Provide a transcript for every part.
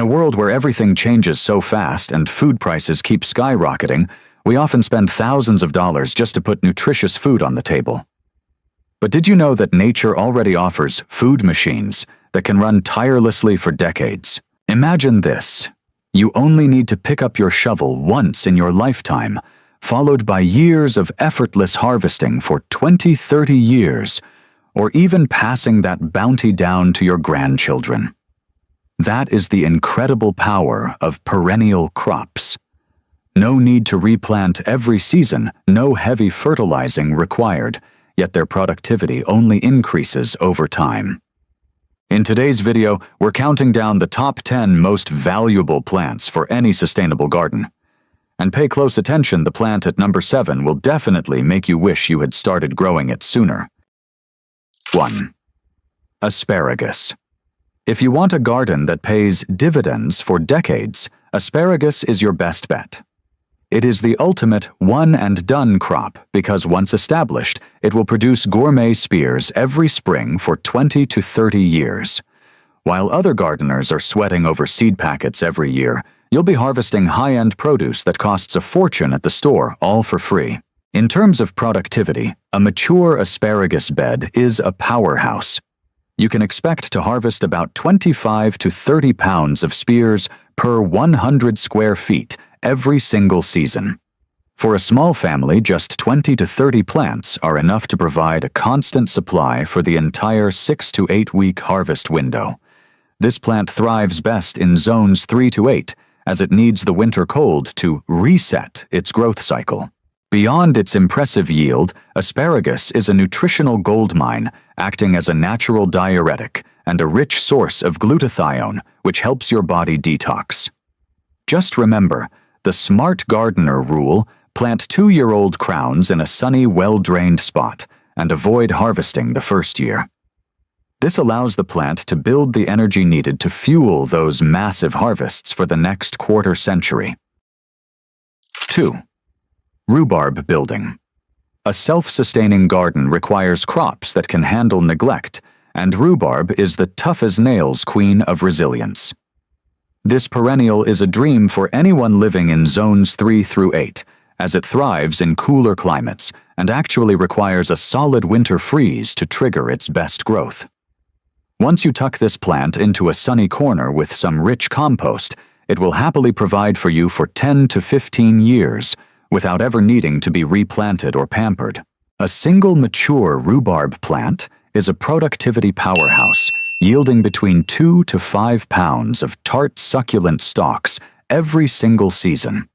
a world where everything changes so fast and food prices keep skyrocketing, we often spend thousands of dollars just to put nutritious food on the table. But did you know that nature already offers food machines that can run tirelessly for decades? Imagine this. You only need to pick up your shovel once in your lifetime, followed by years of effortless harvesting for 20, 30 years, or even passing that bounty down to your grandchildren. That is the incredible power of perennial crops. No need to replant every season, no heavy fertilizing required, yet their productivity only increases over time. In today's video, we're counting down the top 10 most valuable plants for any sustainable garden. And pay close attention, the plant at number 7 will definitely make you wish you had started growing it sooner. 1. Asparagus. If you want a garden that pays dividends for decades, asparagus is your best bet. It is the ultimate one-and-done crop because once established, it will produce gourmet spears every spring for 20 to 30 years. While other gardeners are sweating over seed packets every year, you'll be harvesting high-end produce that costs a fortune at the store, all for free. In terms of productivity, a mature asparagus bed is a powerhouse. You can expect to harvest about 25 to 30 pounds of spears per 100 square feet every single season. For a small family, just 20 to 30 plants are enough to provide a constant supply for the entire 6 to 8 week harvest window. This plant thrives best in zones 3 to 8, as it needs the winter cold to reset its growth cycle. Beyond its impressive yield, asparagus is a nutritional goldmine, acting as a natural diuretic and a rich source of glutathione, which helps your body detox. Just remember, the smart gardener rule: plant 2-year-old crowns in a sunny, well-drained spot and avoid harvesting the first year. This allows the plant to build the energy needed to fuel those massive harvests for the next quarter century. 2. Rhubarb building. A self-sustaining garden requires crops that can handle neglect, and rhubarb is the tough-as-nails queen of resilience. This perennial is a dream for anyone living in zones 3 through 8, as it thrives in cooler climates and actually requires a solid winter freeze to trigger its best growth. Once you tuck this plant into a sunny corner with some rich compost, it will happily provide for you for 10 to 15 years, without ever needing to be replanted or pampered. A single mature rhubarb plant is a productivity powerhouse, yielding between 2 to 5 pounds of tart, succulent stalks every single season.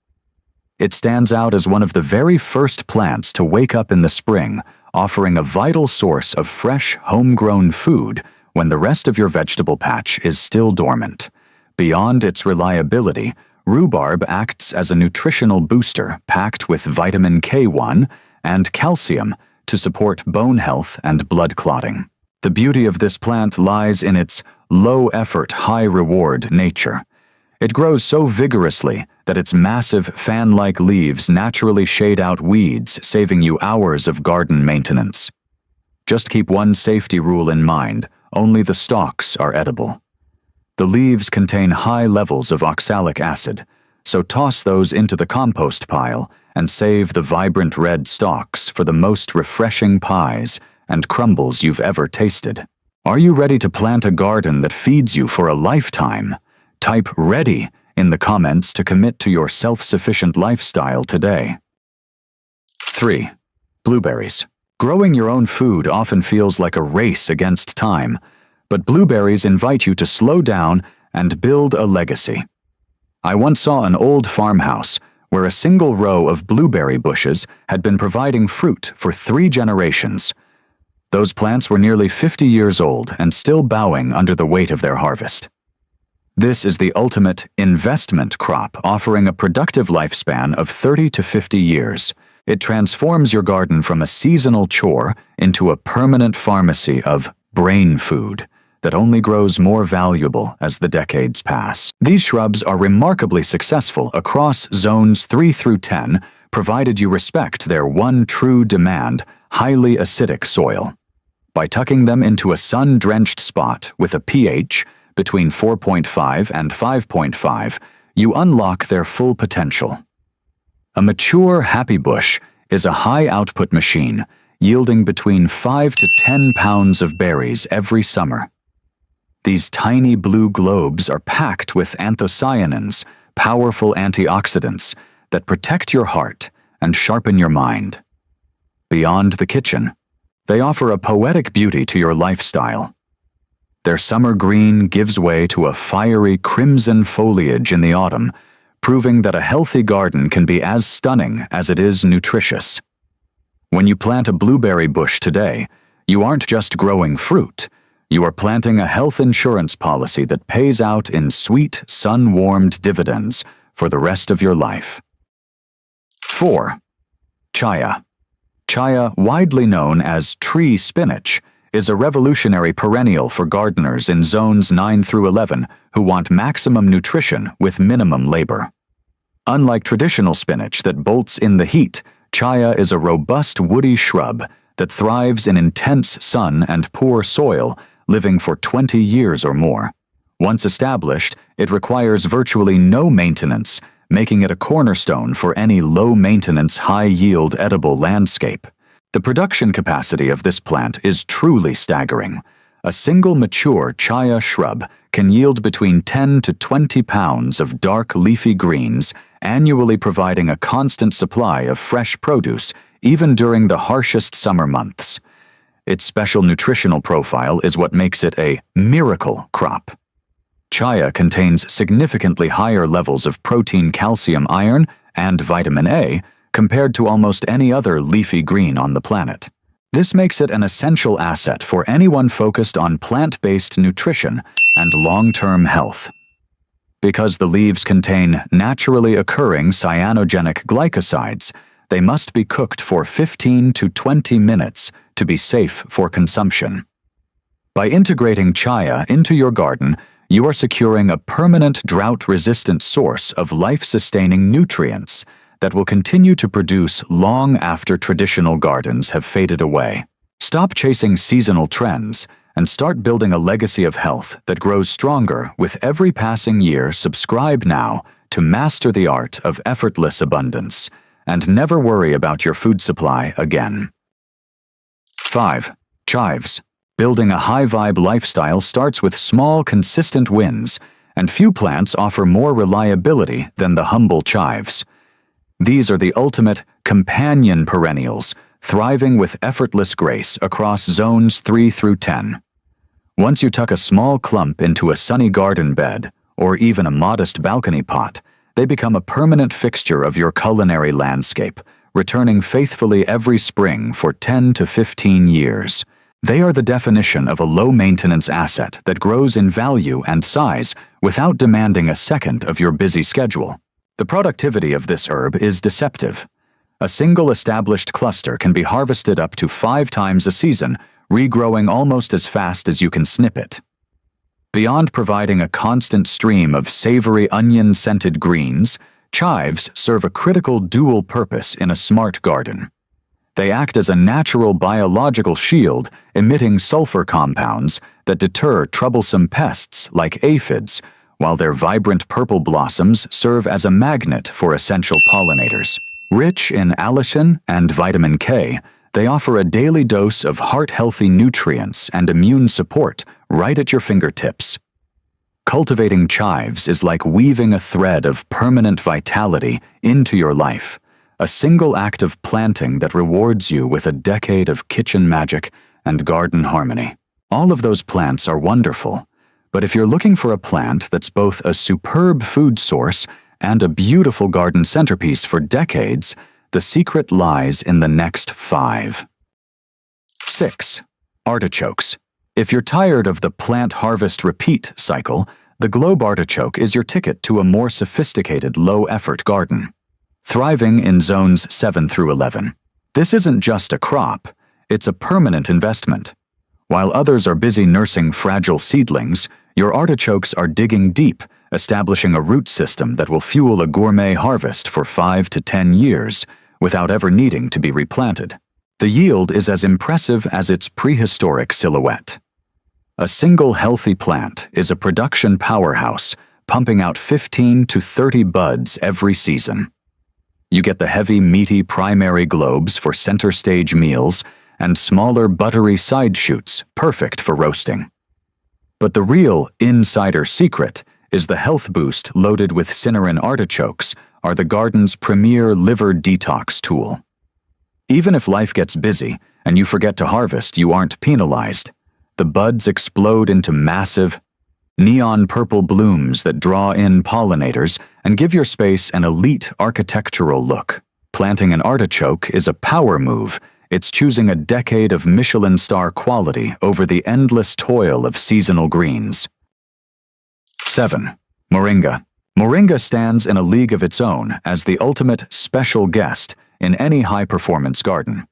It stands out as one of the very first plants to wake up in the spring, offering a vital source of fresh, homegrown food when the rest of your vegetable patch is still dormant. Beyond its reliability, rhubarb acts as a nutritional booster packed with vitamin K1 and calcium to support bone health and blood clotting. The beauty of this plant lies in its low-effort, high-reward nature. It grows so vigorously that its massive fan-like leaves naturally shade out weeds, saving you hours of garden maintenance. Just keep one safety rule in mind: only the stalks are edible. The leaves contain high levels of oxalic acid, so toss those into the compost pile and save the vibrant red stalks for the most refreshing pies and crumbles you've ever tasted. Are you ready to plant a garden that feeds you for a lifetime? Type "ready" in the comments to commit to your self-sufficient lifestyle today. 3. Blueberries. Growing your own food often feels like a race against time, but blueberries invite you to slow down and build a legacy. I once saw an old farmhouse where a single row of blueberry bushes had been providing fruit for 3 generations. Those plants were nearly 50 years old and still bowing under the weight of their harvest. This is the ultimate investment crop, offering a productive lifespan of 30 to 50 years. It transforms your garden from a seasonal chore into a permanent pharmacy of brain food that only grows more valuable as the decades pass. These shrubs are remarkably successful across zones 3 through 10, provided you respect their one true demand: highly acidic soil. By tucking them into a sun-drenched spot with a pH between 4.5 and 5.5, you unlock their full potential. A mature happy bush is a high-output machine, yielding between 5 to 10 pounds of berries every summer. These tiny blue globes are packed with anthocyanins, powerful antioxidants that protect your heart and sharpen your mind. Beyond the kitchen, they offer a poetic beauty to your lifestyle. Their summer green gives way to a fiery crimson foliage in the autumn, proving that a healthy garden can be as stunning as it is nutritious. When you plant a blueberry bush today, you aren't just growing fruit. You are planting a health insurance policy that pays out in sweet, sun-warmed dividends for the rest of your life. 4. Chaya. Chaya, widely known as tree spinach, is a revolutionary perennial for gardeners in zones 9 through 11 who want maximum nutrition with minimum labor. Unlike traditional spinach that bolts in the heat, chaya is a robust woody shrub that thrives in intense sun and poor soil, living for 20 years or more. Once established, it requires virtually no maintenance, making it a cornerstone for any low-maintenance, high-yield edible landscape. The production capacity of this plant is truly staggering. A single mature chaya shrub can yield between 10 to 20 pounds of dark leafy greens, annually providing a constant supply of fresh produce, even during the harshest summer months. Its special nutritional profile is what makes it a miracle crop. Chaya contains significantly higher levels of protein, calcium, iron, and vitamin A compared to almost any other leafy green on the planet. This makes it an essential asset for anyone focused on plant-based nutrition and long-term health. Because the leaves contain naturally occurring cyanogenic glycosides, they must be cooked for 15 to 20 minutes to be safe for consumption. By integrating chaya into your garden, you are securing a permanent drought-resistant source of life-sustaining nutrients that will continue to produce long after traditional gardens have faded away. Stop chasing seasonal trends and start building a legacy of health that grows stronger with every passing year. Subscribe now to master the art of effortless abundance and never worry about your food supply again. 5. Chives. Building a high-vibe lifestyle starts with small, consistent wins, and few plants offer more reliability than the humble chives. These are the ultimate companion perennials, thriving with effortless grace across zones 3 through 10. Once you tuck a small clump into a sunny garden bed, or even a modest balcony pot, they become a permanent fixture of your culinary landscape, returning faithfully every spring for 10 to 15 years. They are the definition of a low-maintenance asset that grows in value and size without demanding a second of your busy schedule. The productivity of this herb is deceptive. A single established cluster can be harvested up to 5 times a season, regrowing almost as fast as you can snip it. Beyond providing a constant stream of savory onion-scented greens, chives serve a critical dual purpose in a smart garden. They act as a natural biological shield, emitting sulfur compounds that deter troublesome pests like aphids, while their vibrant purple blossoms serve as a magnet for essential pollinators. Rich in allicin and vitamin K, they offer a daily dose of heart-healthy nutrients and immune support right at your fingertips. Cultivating chives is like weaving a thread of permanent vitality into your life, a single act of planting that rewards you with a decade of kitchen magic and garden harmony. All of those plants are wonderful, but if you're looking for a plant that's both a superb food source and a beautiful garden centerpiece for decades, the secret lies in the next 5. 6. Artichokes. If you're tired of the plant harvest repeat cycle, the globe artichoke is your ticket to a more sophisticated low-effort garden. Thriving in zones 7 through 11. This isn't just a crop, it's a permanent investment. While others are busy nursing fragile seedlings, your artichokes are digging deep, establishing a root system that will fuel a gourmet harvest for 5 to 10 years without ever needing to be replanted. The yield is as impressive as its prehistoric silhouette. A single healthy plant is a production powerhouse, pumping out 15 to 30 buds every season. You get the heavy, meaty primary globes for center stage meals and smaller, buttery side shoots, perfect for roasting. But the real insider secret is the health boost loaded with cinnarin artichokes are the garden's premier liver detox tool. Even if life gets busy and you forget to harvest, you aren't penalized. The buds explode into massive, neon purple blooms that draw in pollinators and give your space an elite architectural look. Planting an artichoke is a power move. It's choosing a decade of Michelin star quality over the endless toil of seasonal greens. 7. Moringa. Moringa stands in a league of its own as the ultimate special guest in any high-performance garden.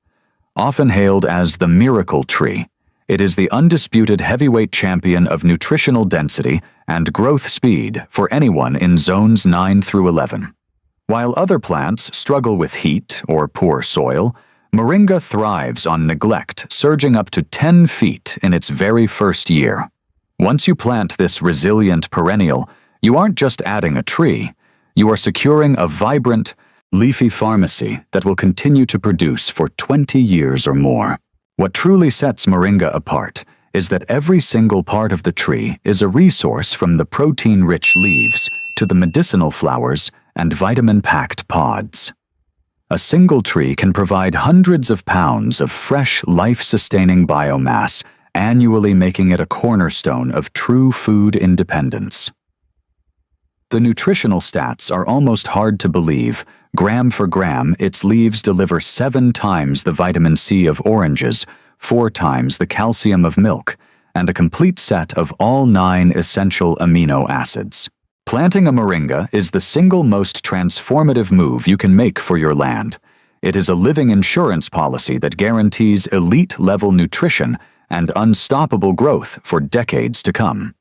Often hailed as the miracle tree, it is the undisputed heavyweight champion of nutritional density and growth speed for anyone in zones 9 through 11. While other plants struggle with heat or poor soil, moringa thrives on neglect, surging up to 10 feet in its very first year. Once you plant this resilient perennial, you aren't just adding a tree, you are securing a vibrant, leafy pharmacy that will continue to produce for 20 years or more. What truly sets moringa apart is that every single part of the tree is a resource, from the protein-rich leaves to the medicinal flowers and vitamin-packed pods. A single tree can provide hundreds of pounds of fresh, life-sustaining biomass, annually making it a cornerstone of true food independence. The nutritional stats are almost hard to believe. Gram for gram, its leaves deliver 7 times the vitamin C of oranges, 4 times the calcium of milk, and a complete set of all 9 essential amino acids. Planting a moringa is the single most transformative move you can make for your land. It is a living insurance policy that guarantees elite-level nutrition and unstoppable growth for decades to come.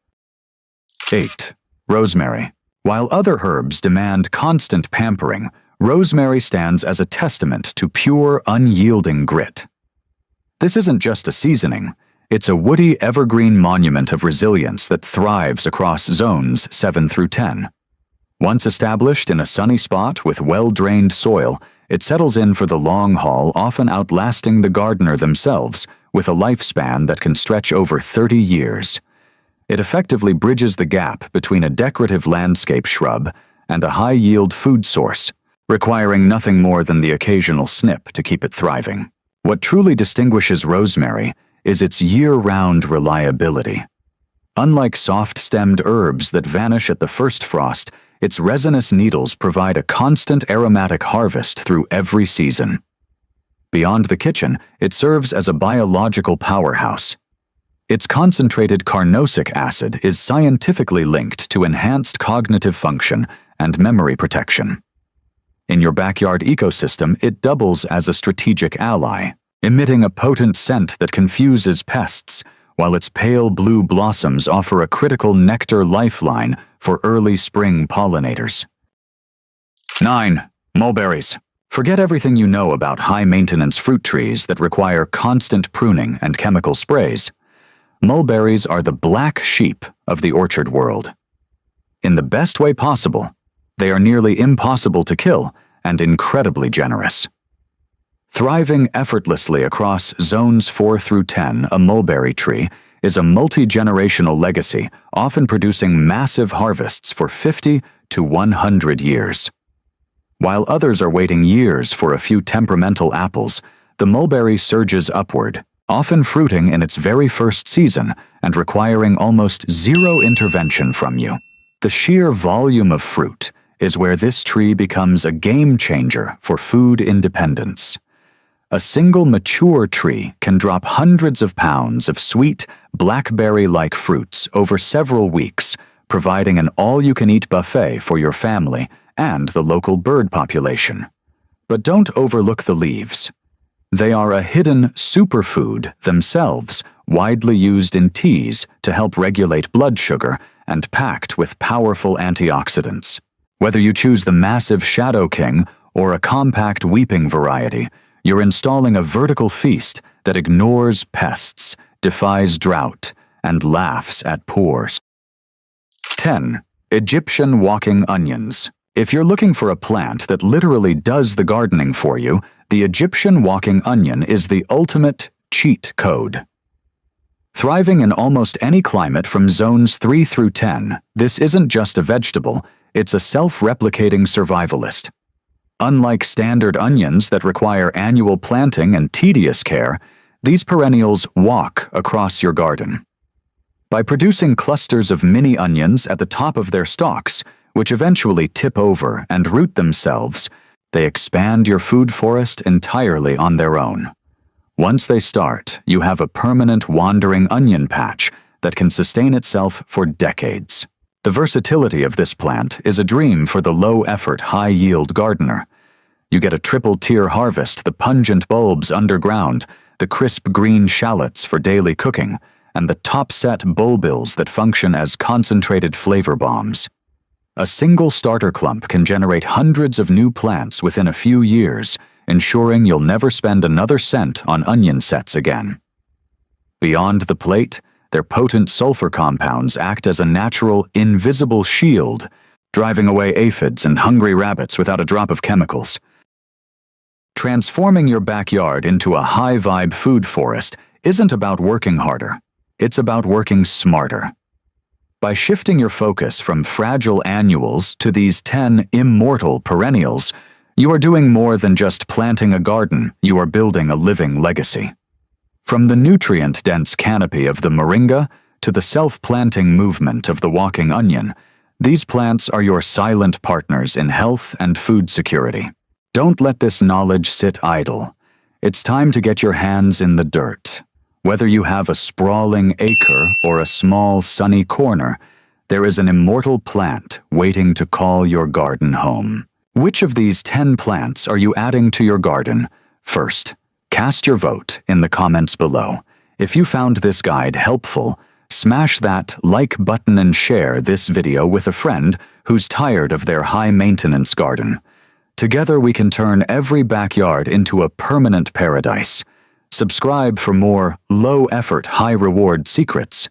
8. Rosemary. While other herbs demand constant pampering, rosemary stands as a testament to pure, unyielding grit. This isn't just a seasoning, it's a woody evergreen monument of resilience that thrives across zones 7 through 10. Once established in a sunny spot with well-drained soil, it settles in for the long haul, often outlasting the gardener themselves, with a lifespan that can stretch over 30 years. It effectively bridges the gap between a decorative landscape shrub and a high-yield food source, requiring nothing more than the occasional snip to keep it thriving. What truly distinguishes rosemary is its year-round reliability. Unlike soft-stemmed herbs that vanish at the first frost, its resinous needles provide a constant aromatic harvest through every season. Beyond the kitchen, it serves as a biological powerhouse. Its concentrated carnosic acid is scientifically linked to enhanced cognitive function and memory protection. In your backyard ecosystem, it doubles as a strategic ally, emitting a potent scent that confuses pests, while its pale blue blossoms offer a critical nectar lifeline for early spring pollinators. 9. Mulberries. Forget everything you know about high-maintenance fruit trees that require constant pruning and chemical sprays. Mulberries are the black sheep of the orchard world. In the best way possible, they are nearly impossible to kill and incredibly generous. Thriving effortlessly across zones 4 through 10, a mulberry tree is a multi-generational legacy, often producing massive harvests for 50 to 100 years. While others are waiting years for a few temperamental apples, the mulberry surges upward, often fruiting in its very first season and requiring almost zero intervention from you. The sheer volume of fruit is where this tree becomes a game changer for food independence. A single mature tree can drop hundreds of pounds of sweet, blackberry-like fruits over several weeks, providing an all-you-can-eat buffet for your family and the local bird population. But don't overlook the leaves. They are a hidden superfood themselves, widely used in teas to help regulate blood sugar and packed with powerful antioxidants. Whether you choose the massive Shadow King or a compact weeping variety, you're installing a vertical feast that ignores pests, defies drought, and laughs at pores. 10. Egyptian walking onions. If you're looking for a plant that literally does the gardening for you, the Egyptian walking onion is the ultimate cheat code. Thriving in almost any climate from zones 3 through 10, this isn't just a vegetable, it's a self-replicating survivalist. Unlike standard onions that require annual planting and tedious care, these perennials walk across your garden. By producing clusters of mini onions at the top of their stalks, which eventually tip over and root themselves, they expand your food forest entirely on their own. Once they start, you have a permanent wandering onion patch that can sustain itself for decades. The versatility of this plant is a dream for the low-effort, high-yield gardener. You get a triple-tier harvest: the pungent bulbs underground, the crisp green shallots for daily cooking, and the top-set bulbils that function as concentrated flavor bombs. A single starter clump can generate hundreds of new plants within a few years, ensuring you'll never spend another cent on onion sets again. Beyond the plate, their potent sulfur compounds act as a natural, invisible shield, driving away aphids and hungry rabbits without a drop of chemicals. Transforming your backyard into a high-vibe food forest isn't about working harder. It's about working smarter. By shifting your focus from fragile annuals to these 10 immortal perennials, you are doing more than just planting a garden, you are building a living legacy. From the nutrient-dense canopy of the moringa to the self-planting movement of the walking onion, these plants are your silent partners in health and food security. Don't let this knowledge sit idle. It's time to get your hands in the dirt. Whether you have a sprawling acre or a small sunny corner, there is an immortal plant waiting to call your garden home. Which of these 10 plants are you adding to your garden? First, cast your vote in the comments below. If you found this guide helpful, smash that like button and share this video with a friend who's tired of their high-maintenance garden. Together we can turn every backyard into a permanent paradise. Subscribe for more low-effort, high-reward secrets.